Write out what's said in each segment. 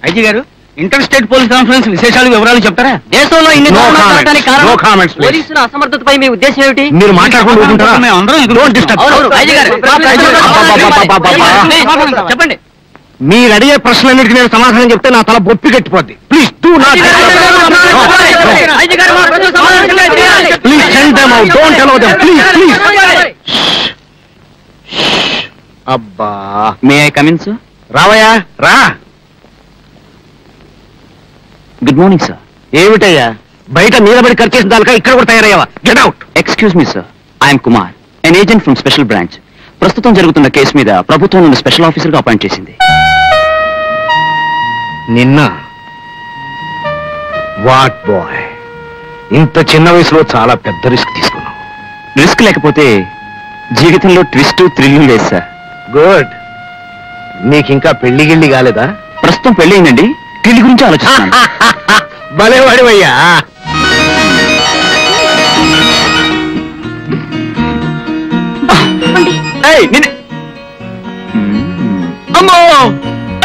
IG గారు, inter state police conference విశేషాలు వివరాలు చెప్తారా? దేశంలో ఇన్ని పోలీసుల అసమర్థతపై మీ ఉద్దేశం ఏమిటి? మీరు మాట్లాడుకుంటూ చెప్పండి. మీరు అడిగే ప్రశ్నలన్నిటికీ నేను సమాధానం చెప్తే నా తల బొప్పి కట్టిపోద్ది. Please do not please send them out, don't allow them, please please. అబ్బా, may I come in sir? రావయ్యా రా. Good morning sir. ఏమిటయ్యా బయట నిలబడి ఖర్చు చేసిన దానిక ఇక్కడ కూడా తయారయ్యావా? Get out. Excuse me sir, I'm Kumar, an agent from special branch. ప్రస్తుతం జరుగుతున్న కేసు మీద ప్రభుత్వం నుండి స్పెషల్ ఆఫీసర్ గా అపాయింట్ చేసింది. నిన్న వాట్ బాయ్, ఇంత చిన్న వయసులో చాలా పెద్ద రిస్క్ తీసుకున్నావు. రిస్క్ లేకపోతే జీవితంలో ట్విస్ట్ థ్రిల్ లేదు సార్. గుడ్. నీకింకా పెళ్లి గిళ్ళి కాలేదా? ప్రస్తుతం పెళ్ళయిందండి, పెళ్లి గురించి ఆలోచిస్తున్నాను. భలేవాడివయ్యా. అమ్మో,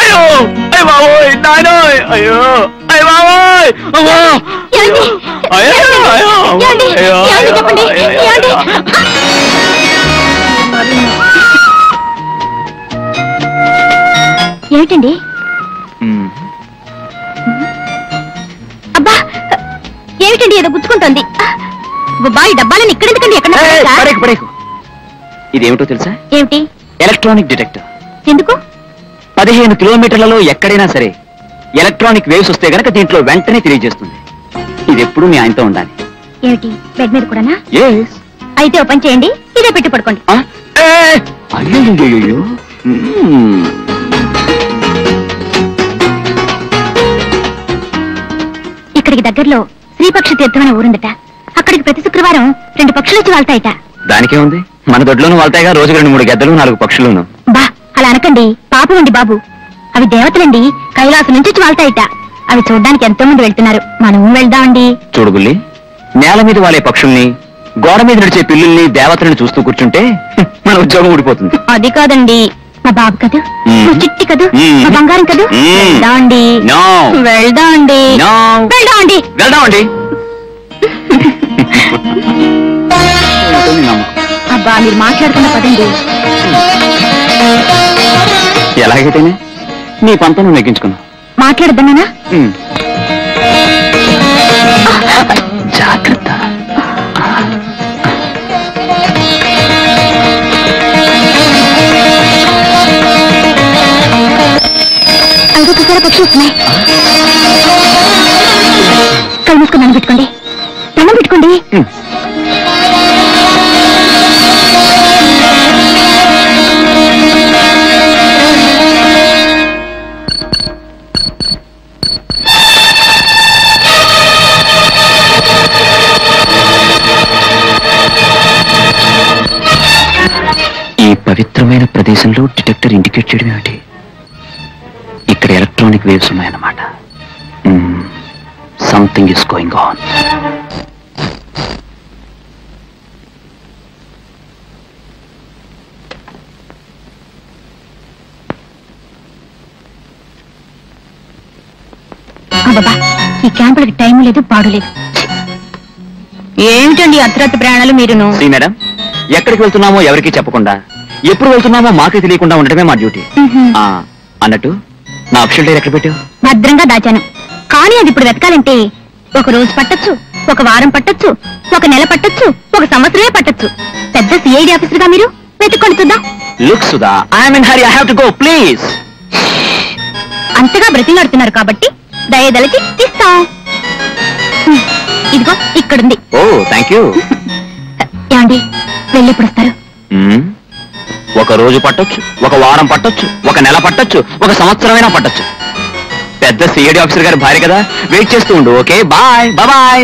అయ్యో, అయ్య బాబోయ్, నాయనో, అయ్యో, అయ్య బాబోయ్, అమ్మో, అయ్యో, అయ్యో, అయ్యో, ఏమిటండి? అబ్బా, ఏమిటండి ఏదో గుచ్చుకుంటోంది. బాయ్, డబ్బాలని ఇక్కడెందుకండి? ఎక్కడ? ఇదేమిటో తెలుసా? ఏమిటి? Electronic detector. ఎందుకు? 15 కిలోమీటర్లలో ఎక్కడైనా సరే ఎలక్ట్రానిక్ వేవ్స్ వస్తే గనక దీంట్లో వెంటనే తెలియజేస్తుంది. ఇది ఎప్పుడు మీ ఆయనతో ఉండాలి. ఏమిటి, బెడ్ మీద కూడానా? Yes. అయితే ఓ పని చేయండి, ఇదే పెట్టి పడుకోండి. అయ్యో, ఇక్కడికి దగ్గరలో శ్రీపక్ష తీర్థం అనే ఊరుందట. అక్కడికి ప్రతి శుక్రవారం 2 పక్షులు వచ్చి వాళ్తాయట. దానికే ఉంది, మన దొడ్లోనూ వాళ్తాయిగా రోజుకి 2-3 గద్దలు 4 పక్షులును. బా, అలా అనకండి, పాపం అండి బాబు. అవి దేవతలండి, కైలాసం నుంచి వచ్చి వాళ్తాయిట. అవి చూడ్డానికి ఎంతో మంది వెళ్తున్నారు, మనం వెళ్దామండి. చూడు బుల్లి, నేల మీద వాలే పక్షుల్ని, గోడ మీద నడిచే పిల్లుల్ని, దేవతలను చూస్తూ కూర్చుంటే మన ఉద్యోగం ఊడిపోతుంది. అది కాదండి, మా బాబు కదూ, మా చిట్టి కదూ, మా బంగారం కదూ. వెళ్దామండి, వెళ్దామండి, వెళ్దామండి, వెళ్దామండి. అబ్బా, మీరు మాట్లాడుతున్న పదండి. ఎలాగైతేనే నీ పంతం నువ్వు నెగ్గించుకున్నావు. మాట్లాడద్దన్నా? జాగ్రత్త. అదిగో చూసారా, పక్షులు వస్తున్నాయి. కళ్ళు మూసుకొని దండం పెట్టుకోండి, దండం పెట్టుకోండి. ఈ పవిత్రమైన ప్రదేశంలో డిటెక్టర్ ఇండికేట్ చేయడం ఏమిటి? ఇక్కడ ఎలక్ట్రానిక్ వేవ్స్ ఉన్నాయన్నమాట. Something is going on. అబ్బా, ఈ క్యాంపులకి టైం లేదు, పాడు లేదు. ఏమిటండి అర్ధరాత్రి ప్రయాణాలు మీరును? మేడం, ఎక్కడికి వెళ్తున్నామో ఎవరికి చెప్పకుండా, ఎప్పుడు వెళ్తున్నామో మాకే తెలియకుండా ఉండటమే మా డ్యూటీ. అన్నట్టు నా అఫీషియల్ డైరీ ఎక్కడ పెట్టావు? భద్రంగా దాచాను, కానీ అది ఇప్పుడు వెతకాలంటే 1 రోజు పట్టొచ్చు, 1 వారం పట్టొచ్చు, 1 నెల పట్టొచ్చు, 1 సంవత్సరమే పట్టొచ్చు. పెద్ద సిఐడి ఆఫీసర్ గా మీరు వెతుక్కొని చూద్దాం. Look Sudha, I'm in hurry, I have to go, please. అంతగా బ్రతిలాడుతున్నారు కాబట్టి దయదలచి తీస్తాం. ఇదిగో ఇక్కడుంది. ఓ, థ్యాంక్ యూ. ఏమండి, వెళ్ళెప్పుడు వస్తారు? 1 రోజు పట్టొచ్చు, 1 వారం పట్టొచ్చు, 1 నెల పట్టొచ్చు, 1 సంవత్సరమైనా పట్టొచ్చు. పెద్ద సిఐడి ఆఫీసర్ గారి భార్య కదా, వెయిట్ చేస్తూ ఉండు. Okay, bye bye.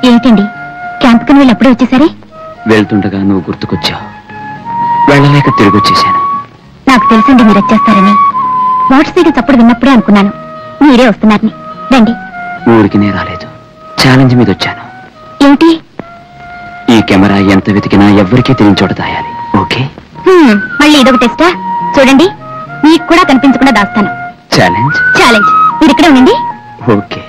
ఏంటండి క్యాంప్కి వెళ్ళి అప్పుడే వచ్చేసరి? వెళ్తుండగా నువ్వు గుర్తుకొచ్చావు. వెళ్ళలేక తిరిగి వచ్చేసాను. నాకు తెలుసండి మీరు వచ్చేస్తారని. మోటార్ సైకిల్ చప్పుడు విన్నప్పుడే అనుకున్నాను మీరే వస్తున్నారని. రండి. ఊరికి నే రాలేదు, ఛాలెంజ్ మీద వచ్చాను. ఏమిటి? ఈ కెమెరా ఎంత వెతికినా ఎవ్వరికీ తెలియని చోట దాయాలి. ఓకే? మళ్ళీ ఇదొక టెస్టా? చూడండి, మీకు కూడా కనిపించకుండా దాస్తాను. ఛాలెంజ్? ఛాలెంజ్. మీరు ఇక్కడే ఉండండి. Okay.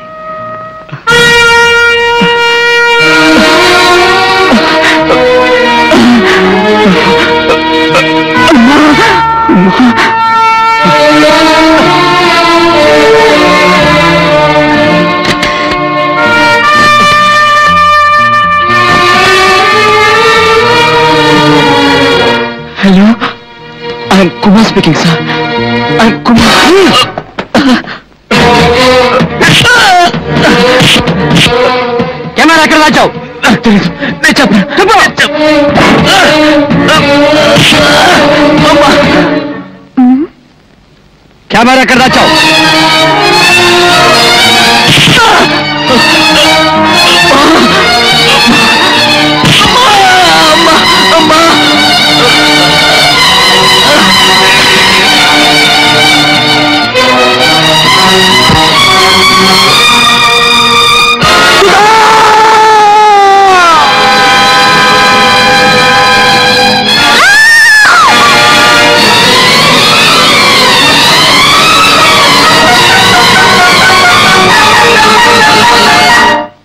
Hello, I'm Kumar speaking sir. I'm Kumar. Camera ఎక్కడ దాచావు? నేను చెప్పు. కెమెరా ఎక్కడ దాచావు?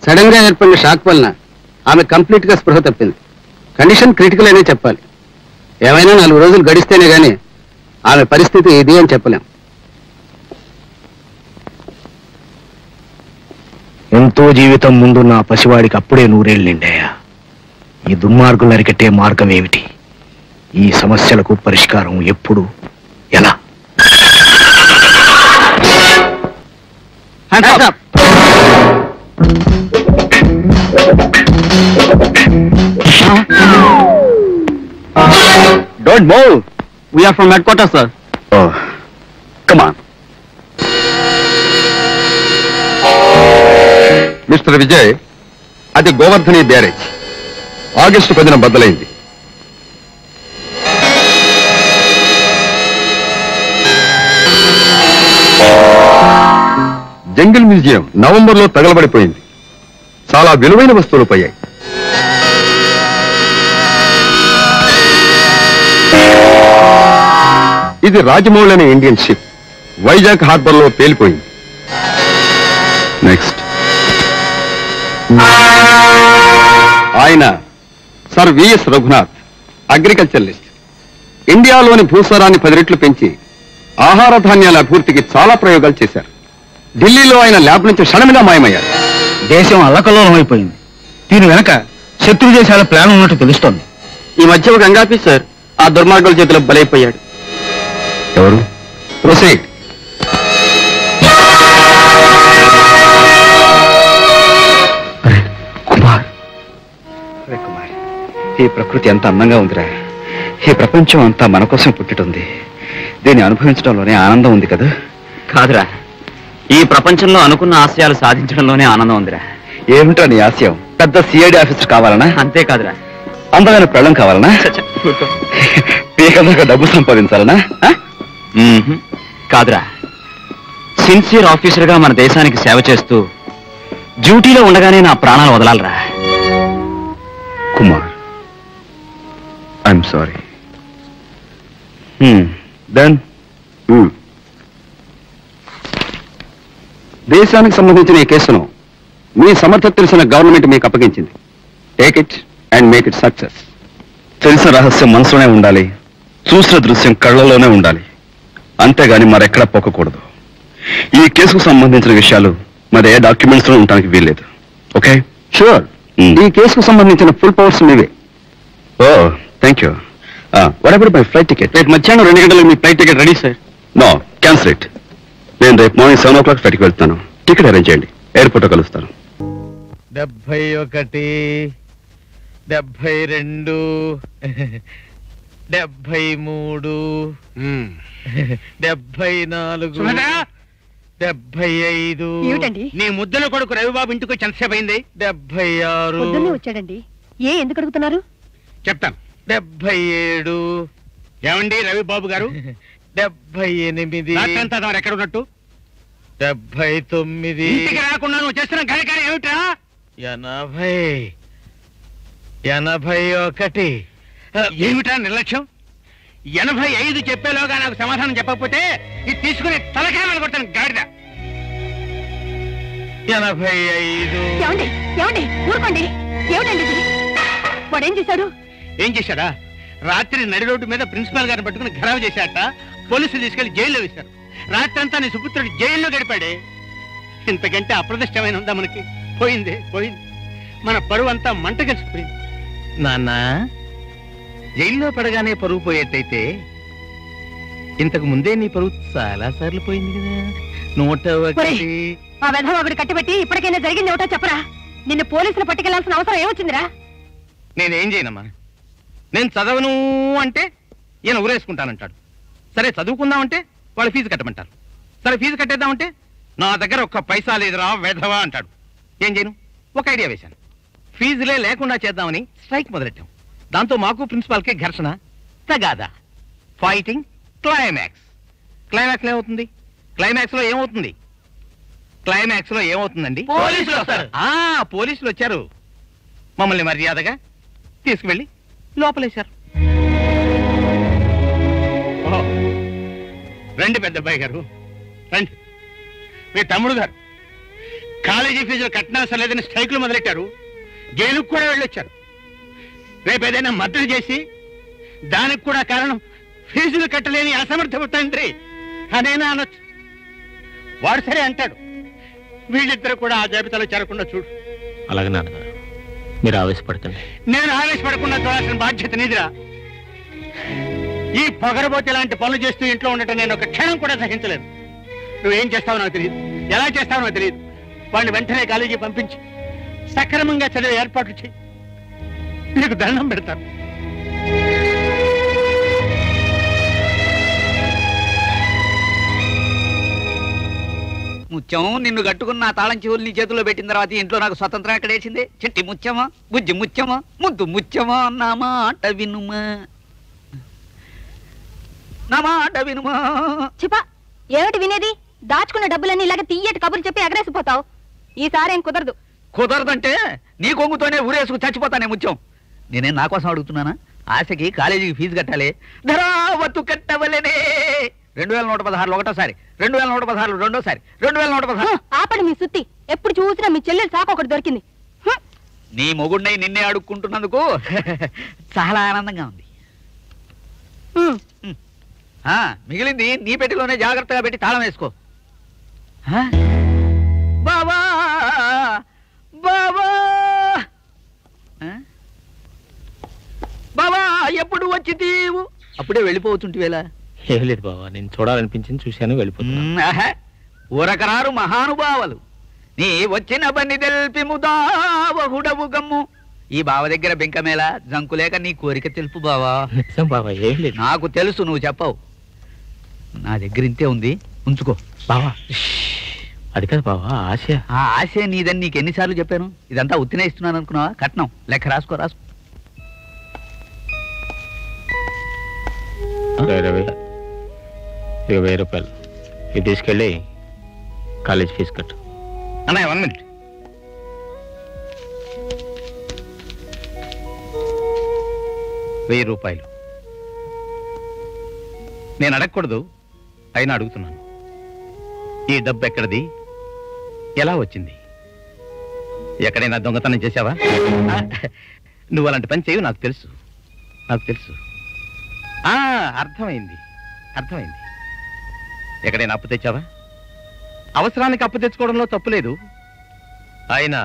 సడన్ గా ఏర్పడిన షాక్ వలన ఆమె కంప్లీట్ గా స్పృహ తప్పింది. కండిషన్ క్రిటికల్ అనే చెప్పాలి. ఏమైనా 4 రోజులు గడిస్తేనే గాని ఆమె పరిస్థితి ఇది అని చెప్పలేం. ఎంతో జీవితం ముందున్న ఆ పసివాడికి అప్పుడే 100 ఏళ్ళు నిండాయా. ఈ దుర్మార్గులు అరికట్టే మార్గం ఏమిటి? ఈ సమస్యలకు పరిష్కారం ఎప్పుడు, ఎలా? Don't move. We are from headquarters, sir. Oh, come on. Mister Vijay, అది గోవర్ధని బ్యారేజ్. ఆగస్టు 10న బద్దలైంది. జంగిల్ మ్యూజియం నవంబర్లో తగలబడిపోయింది. చాలా విలువైన వస్తువులు పోయాయి. ఇది రాజమౌళి అనే ఇండియన్ షిప్ వైజాగ్ హార్బర్ లో పేలిపోయింది. నెక్స్ట్, ఆయన సర్ విఎస్ రఘునాథ్, అగ్రికల్చరలిస్ట్. ఇండియాలోని భూసారాన్ని 10 రెట్లు పెంచి ఆహార ధాన్యాల అభివృద్ధికి చాలా ప్రయోగాలు చేశారు. ఢిల్లీలో ఆయన ల్యాబ్ నుంచి క్షణమిగా మాయమయ్యారు. దేశం అల్లకల్లోలం అయిపోయింది. దీని వెనక శత్రు దేశాల ప్లాన్ ఉన్నట్టు తెలుస్తోంది. ఈ మధ్య ఒక గంగాపి సార్ ఆ దుర్మార్గుల చేతిలో బలైపోయాడు. ఎవరు? ప్రొసీడ్. కుమార్, ఈ ప్రకృతి ఎంత అందంగా ఉందిరా. ఈ ప్రపంచం అంతా మన కోసం పుట్టిటుంది. దీన్ని అనుభవించడంలోనే ఆనందం ఉంది కదా. కాదురా, ఈ ప్రపంచంలో అనుకున్న ఆశయాలు సాధించడంలోనే ఆనందం ఉందిరా. ఏమిటా నీ ఆశయం? పెద్ద సిఐడి ఆఫీసర్ కావాలనా? అంతేకాదురా, అందమైన పెళ్ళం కావాలనా? పీకదాకా డబ్బు సంపాదించాలనా? కాదురా, సిన్సియర్ ఆఫీసర్ గా మన దేశానికి సేవ చేస్తూ డ్యూటీలో ఉండగానే నా ప్రాణాలు వదలాలరా. Kumar, I'm sorry. దెన్ దేశానికి సంబంధించిన ఈ కేసును మీ సమర్థత తెలిసిన గవర్నమెంట్ మీకు అప్పగించింది. Take it and make it success. తెలిసిన రహస్యం మనసులోనే ఉండాలి, చూసిన దృశ్యం కళ్ళలోనే ఉండాలి. అంతేగాని మరెక్కడా పోకూడదు. ఈ కేసుకు సంబంధించిన విషయాలు మరి ఏ డాక్యుమెంట్స్ లో ఉండడానికి వీల్లేదు. ఓకే? షూర్. ఈ కేసుకు సంబంధించిన ఫుల్ పవర్స్ మీవే. ఓ, thank you. What about my flight ticket? రేపు మధ్యాహ్నం 2 గంటలకు మీ flight ticket ready sir. No, cancel it. నేను రేపు మార్నింగ్ 7 o'clock ఫ్లైట్కి వెళ్తాను. టికెట్ అరేంజ్ చేయండి. ఎయిర్పోర్ట్లో కలుస్తాను. 71, 72, 73, 74. 75. ఏమిటండి? నీ ముద్దల కొడుకు రవిబాబు ఇంటికి వచ్చి ఎంతసేపు అయింది? 76. పొద్దున్నే వచ్చాడండి. ఎందుకు అడుగుతున్నారు? చెప్తాను. 77. ఏమండి రవిబాబు గారు? 78. అంతా తమరు ఎక్కడ ఉన్నట్టు? 79. ఇంటికి రాకుండా నువ్వు చేస్తున్న కార్యక్రమం ఏమిటా? 80. 81. ఏమిటా నిర్లక్ష్యం? 85 చెప్పేలోగా నాకు సమాధానం చెప్పకపోతే ఇది తీసుకుని తలకాయలు కొట్టాను గాడిద. 85. ఏమండి ఊరుకోండి. ఏమిటండి ఇది? వాడేం చేశాడు? ఏం చేశాడా? రాత్రి నడి రోడ్డు మీద ప్రిన్సిపాల్ గారిని పట్టుకుని ఖరాబు చేశాట. పోలీసులు తీసుకెళ్లి జైల్లో వేశారు. రాత్రి అంతా నీ సుపుత్రుడు జైల్లో గడిపాడే. ఇంతకంటే అప్రదిష్టమైన ఉందా మనకి? పోయింది. మన పరువు అంతా మంట కలిసిపోయింది. నాన్న, జైల్లో పడగానే పరువు పోయేట్టయితే ఇంతకు ముందే నీ పరువు చాలా సార్లు పోయింది కదా. 101. ఆ వెధవ ఒకటి కట్టిపెట్టి ఇప్పటికైనా జరిగింది ఏమిటో చెప్పరా? నిన్ను పోలీసులు పట్టుకెళ్లాల్సిన అవసరం ఏమొచ్చిందిరా? నేనేం చేయనమ్మా. నేను చదవను అంటే ఈయన ఊరేసుకుంటానంటాడు. సరే చదువుకుందామంటే వాళ్ళు ఫీజు కట్టమంటారు. సరే ఫీజు కట్టేద్దామంటే నా దగ్గర ఒక్క పైసా లేదురా వెధవా అంటాడు. ఏం చేయను? ఒక ఐడియా వేశాను. ఫీజులే లేకుండా చేద్దామని స్ట్రైక్ మొదలెట్టాం. దాంతో మాకు ప్రిన్సిపాల్కి ఘర్షణ, తగాదా, ఫైటింగ్, క్లైమాక్స్. క్లైమాక్స్ ఏమవుతుంది? క్లైమాక్స్ లో ఏమవుతుందండి? పోలీసులు వస్తారు. పోలీసులు వచ్చారు. మమ్మల్ని మర్యాదగా తీసుకువెళ్ళి లోపలేశారు. రండి పెద్దబ్బాయి గారు, రండి. మీ తమ్ముడు గారు కాలేజీ ఫీజులు కట్టినవసరం లేదని స్ట్రైకులు మొదలెట్టారు. జైలుకు కూడా వెళ్ళొచ్చారు. రేపు ఏదైనా మద్దతు చేసి దానికి కూడా కారణం ఫీజులు కట్టలేని అసమర్థ తండ్రి అనేనా అనొచ్చు. వాడు సరే అంటాడు. వీళ్ళిద్దరు కూడా ఆ జాబితాలో చేరకుండా చూడు. అలాగే నాన్నగారు, మీరు ఆవేశపడకండి. నేను ఆవేశపడకుండా చూడాల్సిన బాధ్యత నీదిరా. ఈ పొగరబోతే ఇలాంటి పనులు చేస్తూ ఇంట్లో ఉండటం నేను ఒక క్షణం కూడా సహించలేదు. నువ్వేం చేస్తావో నాకు తెలియదు, ఎలా చేస్తావో నాకు తెలియదు. వాడిని వెంటనే కాలేజీ పంపించి సక్రమంగా చదివే ఏర్పాట్లు చేయి. నీకు దండం పెడతాను. ముత్యం, నిన్ను కట్టుకున్న ఆ తాళం చెవులు నీ చేతిలో పెట్టిన తర్వాత ఇంట్లో నాకు స్వతంత్రం ఎక్కడేసింది? చిట్టి ముత్యమా, బుజ్జి ముత్యమా, ముద్దు ముత్యమా, నా మాట వినుమా, నా మాట వినుమా. చిపా, ఏమిటి వినేది? దాచుకున్న డబ్బులన్నీ ఇలాగ తీయటి కబుర్లు చెప్పి ఎగరేసిపోతావు. ఈసారేం కుదరదు. కుదరదంటే నీ కొంగుతోనే ఊరేసుకు చచ్చిపోతానే ముత్యం. నేనేం నా కోసం అడుగుతున్నానా? ఆశకి కాలేజీకి ఫీజు కట్టాలి, ధరావత్తు కట్టవలనే. 2116 ఒకటోసారి, 2116 రెండోసారి, 2116. ఆపండి మీ సుత్తి. ఎప్పుడు చూసినా మీ చెల్లెలు సాకు ఒకటి దొరికింది. నీ మొగుడినై నిన్నే అడుక్కుంటున్నందుకు చాలా ఆనందంగా ఉంది. మిగిలింది నీ పెట్టిలోనే జాగ్రత్తగా పెట్టి తాళం వేసుకో. బావా బావా బావా, ఎప్పుడు వచ్చి తీవు? అప్పుడే వెళ్ళిపోతుంటివేలా? ఏం లేదు బావా, నేను చూడాలనిపించింది చూశాను, వెళ్ళిపోతున్నా. ఊరకరారు మహానుభావులు నీ వచ్చిన బన్ని తెల్పి ముదావహుడవు గమ్ము. ఈ బావ దగ్గర బెంకమేళ జంకులేక నీ కోరిక తెలుపు బావా. నిజం బావా, ఏం లేదు. నాకు తెలుసు, నువ్వు చెప్పవు. నా దగ్గర ఇంతే ఉంది, ఉంచుకో బావా. అది కాదు బావా, ఆశ. ఆ ఆశ నీదని నీకు ఎన్నిసార్లు చెప్పాను? ఇదంతా ఉత్తినే ఇస్తున్నాను అనుకున్నావా? కట్నం లెక్క రాసుకో. రవి, ఇక 1000 రూపాయలు ఇది తీసుకెళ్ళి కాలేజ్ ఫీజు కట్టు. అన్నయ్య 1 మినిట్. ₹1000 నేను అడగకూడదు, అయినా అడుగుతున్నాను. ఈ డబ్బు ఎక్కడిది? ఎలా వచ్చింది? ఎక్కడైనా దొంగతనం చేశావా? నువ్వు అలాంటి పని చేయవు, నాకు తెలుసు. అర్థమైంది. ఎక్కడైనా అప్పు తెచ్చావా? అవసరానికి అప్పు తెచ్చుకోవడంలో తప్పు లేదు. అయినా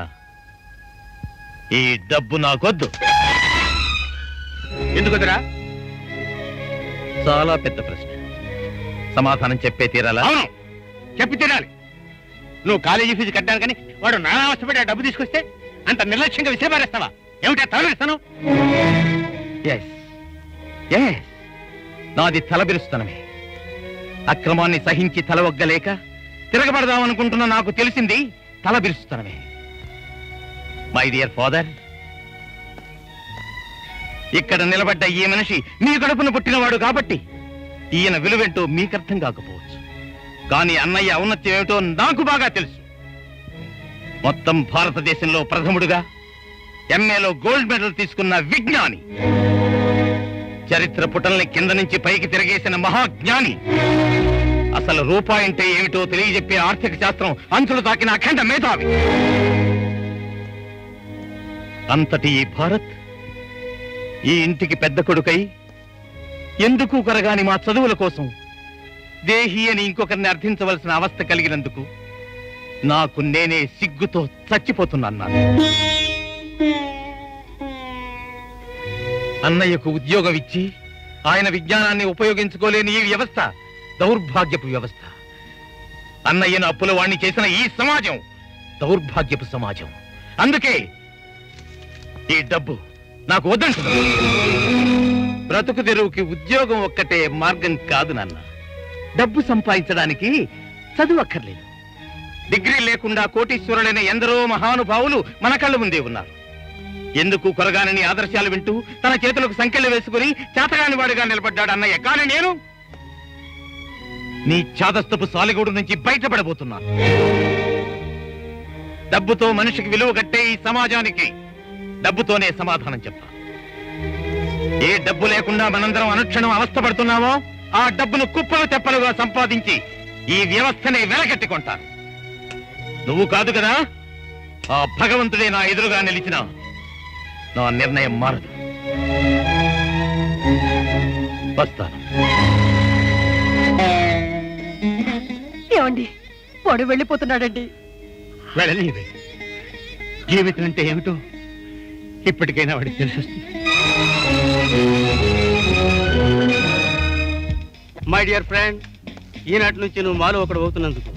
ఈ డబ్బు నాకొద్దు. ఎందుకుదరా? చాలా పెద్ద ప్రశ్న, సమాధానం చెప్పే తీరాలా? అవును, చెప్పి తీరాలి. నువ్వు కాలేజీ ఫీజు కట్టాను కానీ వాడు నానా అవస్థపడి ఆ డబ్బు తీసుకొస్తే అంత నిర్లక్ష్యంగా విసిరిపారేస్తావా? ఏమిటా తలబిరుస్తాను? నాది తలబిరుస్తానమే. అక్రమాన్ని సహించి తలవగ్గలేక తిరగబడదామనుకుంటున్న నాకు తెలిసింది తల బిరుస్తున్నవే. మై డియర్ ఫాదర్, ఇక్కడ నిలబడ్డ ఈ మనిషి మీ కడుపును పుట్టినవాడు కాబట్టి ఈయన విలువేంటో మీకర్థం కాకపోవచ్చు. కానీ అన్నయ్య ఔన్నత్యం ఏమిటో నాకు బాగా తెలుసు. మొత్తం భారతదేశంలో ప్రథముడుగా ఎంఏలో గోల్డ్ మెడల్ తీసుకున్న విజ్ఞాని, చరిత్ర పుటల్ని కింద నుంచి పైకి తిరగేసిన మహాజ్ఞాని, అసలు రూపాయి అంటే ఏమిటో తెలియజెప్పే ఆర్థిక శాస్త్రం అంచులు తాకిన అఖండ మేధావి. అంతటి ఈ భారత్ ఈ ఇంటికి పెద్ద కొడుకై ఎందుకు కరగాని మా చదువుల కోసం దేహి అని ఇంకొకరిని అర్థించవలసిన అవస్థ కలిగినందుకు నాకు నేనే సిగ్గుతో చచ్చిపోతున్నాను. అన్నయ్యకు ఉద్యోగం ఇచ్చి ఆయన విజ్ఞానాన్ని ఉపయోగించుకోలేని ఈ వ్యవస్థ దౌర్భాగ్యపు వ్యవస్థ. అన్నయ్యను అప్పుల వాణ్ణి చేసిన ఈ సమాజం దౌర్భాగ్యపు సమాజం. అందుకే ఈ డబ్బు నాకు వద్దంటున్నాను. బ్రతుకు తెరువుకి ఉద్యోగం ఒక్కటే మార్గం కాదు నాన్న. డబ్బు సంపాదించడానికి చదువు అక్కర్లేదు. డిగ్రీ లేకుండా కోటీశ్వరులైన ఎందరో మహానుభావులు మన కళ్ళ ముందే ఉన్నారు. ఎందుకు కొరగానని ఆదర్శాలు వింటూ తన చేతులకు సంకెళ్ళు వేసుకుని చేతగాని వాడిగా నిలబడ్డాడు అన్నయ్య. కానీ నేను నీ చాదస్తపు సాలిగూడు నుంచి బయటపడబోతున్నాను. డబ్బుతో మనిషికి విలువ కట్టే ఈ సమాజానికి డబ్బుతోనే సమాధానం చెప్పాలి. ఏ డబ్బు లేకుండా మనందరం అనుక్షణం అవస్థపడుతున్నామో ఆ డబ్బును కుప్పలు తెప్పలుగా సంపాదించి ఈ వ్యవస్థనే వెలగట్టుకుంటాను. నువ్వు కాదు కదా, ఆ భగవంతుడే నా ఎదురుగా నిలిచిన నా నిర్ణయం మారదు. వస్తాను. ఏమండి, వాడు వెళ్ళిపోతున్నాడండి. వెళ్ళలేవే. జీవితం అంటే ఏమిటో ఇప్పటికైనా వాడికి తెలిసొస్తుంది. మై డియర్ ఫ్రెండ్, ఈనాటి నుంచి నువ్వు మాలో ఒకడు అవుతున్నందుకు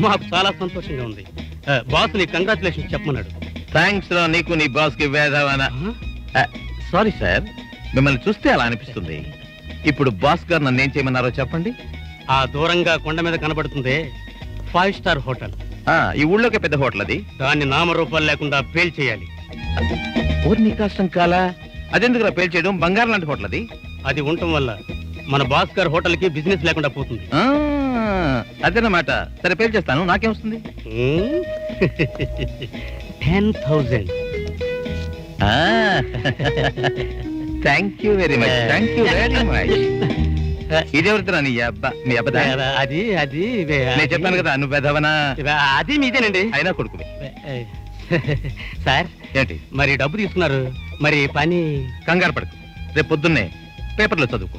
మాకు చాలా సంతోషంగా ఉంది. బాస్ నీ కంగ్రాచులేషన్స్ చెప్పమన్నాడు. థ్యాంక్స్ రా నీకు, నీ బాస్ కి వేదవానా. సారీ సార్, మిమ్మల్ని చూస్తే అలా అనిపిస్తుంది. ఇప్పుడు బాస్ గారు నన్ను ఏం చేయమన్నారో చెప్పండి. ఆ దూరంగా కొండ మీద కనబడుతుంది 5 స్టార్ హోటల్. ఈ ఊళ్ళోకి పెద్ద హోటల్ అది. దాన్ని నామరూపాలు లేకుండా పేల్ చేయాలి. నీ కష్టం కాలా? అదెందుకు పేల్ చేయడం? బంగారం లాంటి హోటల్ అది. అది ఉండటం వల్ల మన బాస్ గారు హోటల్ కి బిజినెస్ లేకుండా పోతుంది. అదేనమాట. సరే పేల్ చేస్తాను, నాకేం వస్తుంది? 10,000. Thank you very much. Thank you very much. ఇదెవరితో నీ అబ్బా? మీ అబ్బా? అది అది నేను చెప్పాను కదా నువ్వు పెదవనా. అది మీదేనండి. అయినా కొడుకువి. సార్ ఏంటి మరి డబ్బు తీసుకున్నారు, మరి పని? కంగారు పడకు, రేపు పొద్దున్నే పేపర్లో చదువుకో.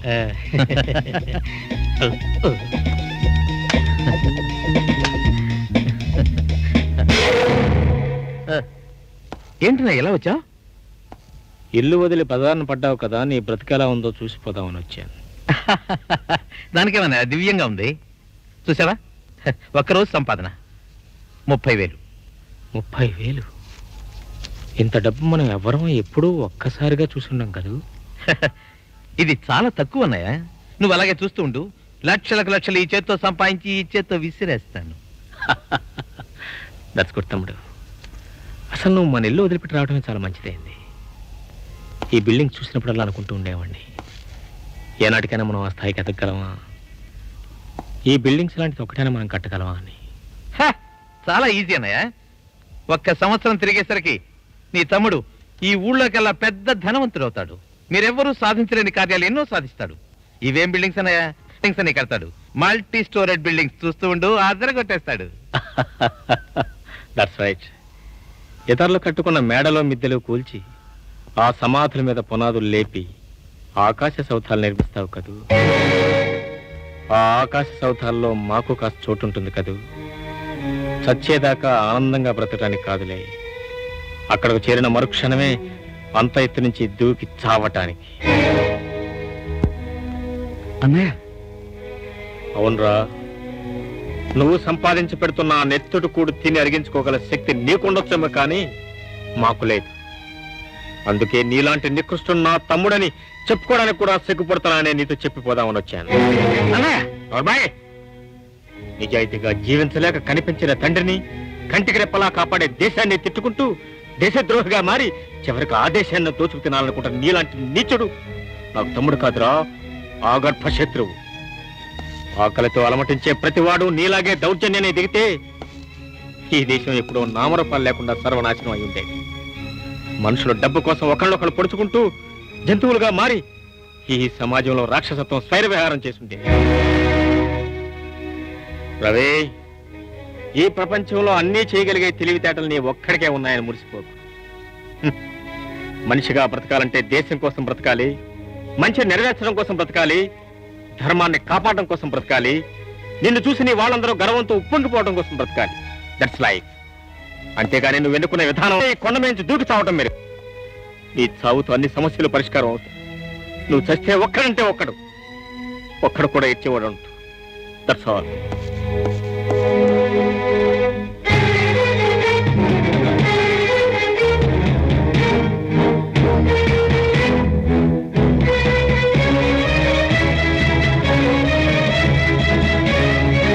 ఏంటి ఎలా వచ్చా? ఇల్లు వదిలి పదాన్ని పడ్డావు కదా, నీ బ్రతికెలా ఉందో చూసిపోదామని వచ్చాను. దానికేమన్నా దివ్యంగా ఉంది. చూసావా, ఒక్కరోజు సంపాదన 30,000. 30,000? ఇంత డబ్బు మనం ఎవరో ఎప్పుడూ ఒక్కసారిగా చూసున్నాం కదా. ఇది చాలా తక్కువ అన్నయ్య. నువ్వు అలాగే చూస్తూ ఉండు. లక్షలకు లక్షలు ఈ చేత్తో సంపాదించి ఈ చేత్తో విసిరేస్తాను. దట్స్ గుడ్ తమ్ముడు. అసలు నువ్వు మన ఇల్లు వదిలిపెట్టి రావడమే చాలా మంచిదైంది. ఈ బిల్డింగ్ చూసినప్పుడల్లా అనుకుంటూ ఉండేవాడిని, ఏనాటికైనా మనం ఆ స్థాయికి ఎదగలమా, ఈ బిల్డింగ్స్ లాంటిది ఒకటైనా మనం కట్టగలమా అని. చాలా ఈజీ అన్నయ్య. 1 సంవత్సరం తిరిగేసరికి నీ తమ్ముడు ఈ ఊళ్ళోకెల్లా పెద్ద ధనవంతుడు అవుతాడు. మీరెవ్వరూ సాధించలేని కార్యాలు ఎన్నో సాధిస్తాడు. ఇవేం బిల్డింగ్స్ అన్నయ్య? బిల్డింగ్స్ అని కడతాడు. Multi storage buildings. చూస్తూ ఉండు, ఆదర కొట్టేస్తాడు. That's right. ఇతరులు కట్టుకున్న మేడలో మిద్దెలు కూల్చి ఆ సమాధుల మీద పునాదులు లేపి ఆకాశ సౌధాలు నిర్మిస్తావు కదూ. ఆ ఆకాశ సౌధాల్లో మాకు కాస్త చోటు ఉంటుంది కదూ. చచ్చేదాకా ఆనందంగా బ్రతకడానికి కాదులే, అక్కడకు చేరిన మరుక్షణమే అంత ఎత్తు నుంచి దూకి చావటానికి. అన్నయ్య, అవునరా, నువ్వు సంపాదించి పెడుతున్న ఆ నెత్తుడు కూడు తిని అరిగించుకోగల శక్తి నీకుండొచ్చేమో కానీ మాకు లేదు. అందుకే నీలాంటి నికృష్టుడు నా తమ్ముడని చెప్పుకోవడానికి కూడా సిగ్గుపడతాననే నీతో చెప్పిపోదామని వచ్చాను. నిజాయితీగా జీవించలేక కనిపించిన తండ్రిని కంటికి రెప్పలా కాపాడే దేశాన్ని తిట్టుకుంటూ దేశద్రోహిగా మారి చివరికి ఆ దేశాన్ని దోచుకు తినాలనుకుంటున్న నీలాంటి నీచుడు నాకు తమ్ముడు కాదురా, ఆగర్భ శత్రువు. ఆకలితో అలమటించే ప్రతివాడు నీలాగే దౌర్జన్యాన్ని దిగితే ఈ దేశం ఎప్పుడో నామరూపాలు లేకుండా సర్వనాశనం అయి ఉండేది. మనుషులు డబ్బు కోసం ఒకళ్ళొకళ్ళు పొడుచుకుంటూ జంతువులుగా మారి ఈ సమాజంలో రాక్షసత్వం స్వైర విహారం చేసుంటే. రవి, ఈ ప్రపంచంలో అన్నీ చేయగలిగే తెలివితేటలు నీ ఒక్కడికే ఉన్నాయని మురిసిపోకు. మనిషిగా బ్రతకాలంటే దేశం కోసం బ్రతకాలి, మంచి నెరవేర్చడం కోసం బ్రతకాలి, ధర్మాన్ని కాపాడడం కోసం బ్రతకాలి, నిన్ను చూసి నీ వాళ్ళందరూ గర్వంతో ఉప్పొంగిపోవడం కోసం బ్రతకాలి. That's life. అంతేగాని నువ్వు ఎన్నుకునే విధానం కొండ మీద దూకి చావటం మీరు. నీ చావుతో అన్ని సమస్యలు పరిష్కారం అవుతాయి. నువ్వు చస్తే ఒక్కడంటే ఒక్కడు కూడా ఇచ్చేవాడు. That's all.